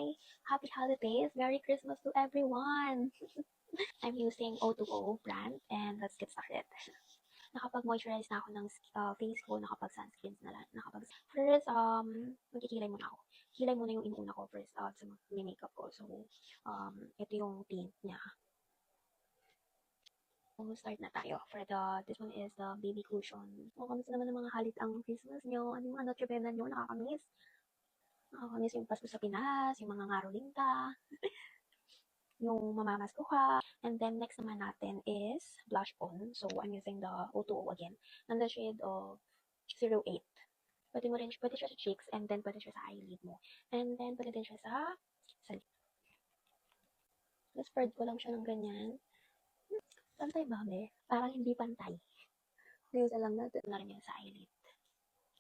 Hi! Happy holidays! Merry Christmas to everyone! I'm using O2O brand and let's get started. Nakapag-moisturize na ako ng face ko, nakapag-sunscreens na lang. First, magkikilay muna ako. Kilay muna yung inuuna ko first sa makeup ko. So, ito yung tint niya. So, start na tayo. This one is the baby cushion. Kamusta naman ang mga halit ang Christmas nyo? Ano yung Noche-Buena nyo? Nakakamiss. Nakakamiss yung Pasko sa Pinas, yung mga ngarolinta, yung mamamas ko ka. And then, next naman natin is blush on. So, I'm using the O2O again. And the shade of 08. Pwede siya sa cheeks, and then pwede siya sa eyelid mo. And then, pwede din siya sa lip. Na-spread ko lang siya ng ganyan. Pantay ba, be? Parang hindi pantay. Gayusa lang natin na rin yan sa eyelid.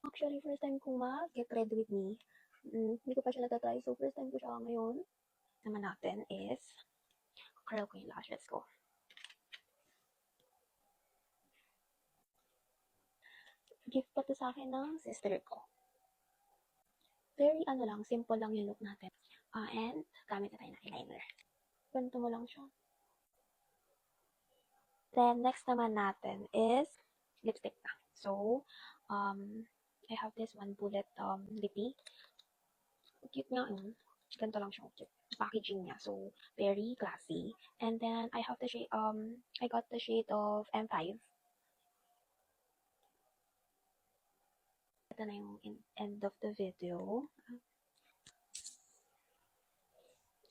Actually, first time kong mag-get ready with me. Hindi ko pa siya natatry, so first time ko siya ngayon. Naman natin is, curl ko yung lashes ko. Gift pa to sa akin ng sister ko. Very lang, simple lang yung look natin. And, gamit na tayo ng eyeliner. Ganito mo lang siya. Then, next naman natin is lipstick na. So, I have this one bullet lippy. Cute nga, ganito lang siya cute. Packaging niya, so very classy. And then I have the shade, I got the shade of M5. Ito na yung end of the video.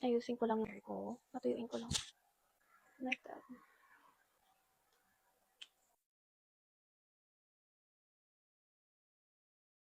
Ayusin ko lang yung hair ko. Patuyuin ko lang. Like that.